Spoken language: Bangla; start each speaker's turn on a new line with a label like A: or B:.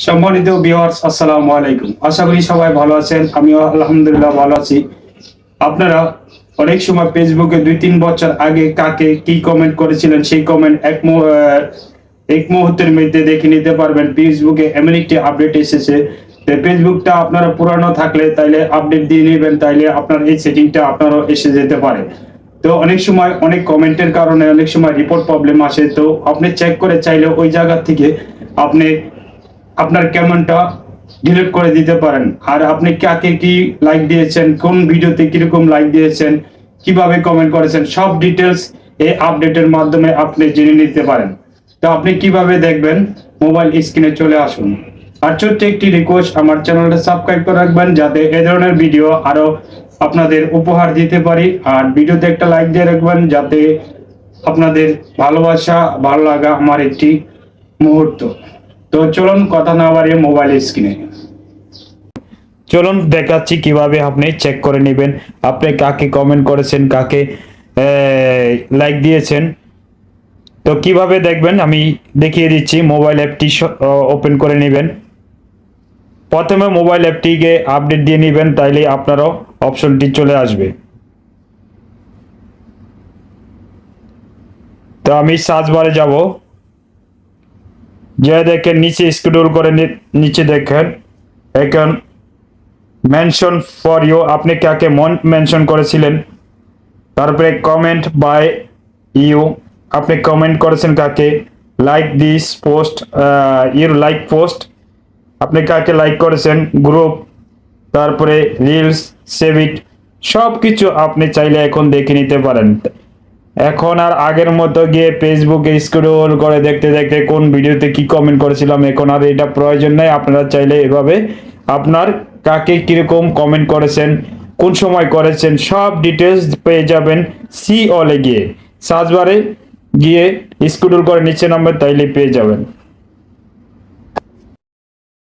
A: সম্মানিত ভিউয়ার্স, আসসালামু আলাইকুম। আশা করি সবাই ভালো আছেন। আমিও আলহামদুলিল্লাহ ভালো আছি। আপনারা অনেক সময় ফেসবুকে 2-3 বছর আগে কাকে কি কমেন্ট করেছিলেন সেই কমেন্ট এক মুহূর্তের মধ্যে দেখে নিতে পারবেন। ফেসবুকে এমন একটি আপডেট এসেছে যে ফেসবুকটা আপনারা পুরানো থাকলে তাইলে আপডেট দিয়ে নেবেন, তাইলে আপনার এই সেটিংটা আপনারও এসে যেতে পারে। তো অনেক সময় অনেক কমেন্টের কারণে অনেক সময় রিপোর্ট প্রবলেম আসে, তো আপনি চেক করে চাইলে ওই জায়গা থেকে আপনি আপনার কমেন্টটা ডিলিট করে দিতে পারেন। আর আপনি কাকে কি লাইক দিয়েছেন, কোন ভিডিওতে কিরকম লাইক দিয়েছেন, কিভাবে কমেন্ট করেছেন, সব ডিটেলস এই আপডেটের মাধ্যমে আপনি জেনে নিতে পারেন। তো আপনি কিভাবে দেখবেন, মোবাইল স্ক্রিনে চলে আসুন। আর ছোট্ট একটি রিকোয়েস্ট, আমার চ্যানেলটা সাবস্ক্রাইব করে রাখবেন যাতে এই ধরনের ভিডিও আরো আপনাদের উপহার দিতে পারি। আর ভিডিওতে একটা লাইক দিয়ে রাখবেন যাতে আপনাদের ভালোবাসা ভালো লাগা আমার একটি মুহূর্ত। তো চলুন কথা না বাড়িয়ে মোবাইল স্ক্রিনে চলুন দেখাচ্ছি কিভাবে আপনি চেক করে নেবেন আপনি কাকে কমেন্ট করেছেন, কাকে লাইক দিয়েছেন। তো কিভাবে দেখবেন আমি দেখিয়ে দিচ্ছি। মোবাইল অ্যাপটি ওপেন করে নেবেন। প্রথমে মোবাইল অ্যাপটিকে আপডেট দিয়ে নেবেন, তাইলে আপনারও অপশনটি চলে আসবে। তো আমি সার্চ বারে যাব, যে দেখেন নিচে স্ক্রল করে নিচে দেখেন এখন মেনশন ফর ইউ, আপনি কাকে মেনশন করেছিলেন। তারপরে কমেন্ট বাই ইউ, আপনি কমেন্ট করেছেন কাকে। Like this post, your like post, আপনি কাকে লাইক করেছেন। গ্রুপ, তারপরে রিলস, সেভ ইট, সব কিছু আপনি চাইলে এখন দেখে নিতে পারেন। এখন আর আগের মতো গিয়ে ফেসবুকে স্ক্রল করে দেখতে দেখতে কোন ভিডিওতে কি কমেন্ট করেছিলাম, এখন আর এটা প্রয়োজন নেই। আপনারা চাইলে এভাবে আপনার কাকে কিরকম কমেন্ট করেছেন, কোন সময় করেছেন, সব ডিটেলস পেয়ে যাবেন। সি অলে গিয়ে সার্চ বারে গিয়ে স্ক্রল করে নিচে নামবেন, তাইলে পেয়ে যাবেন।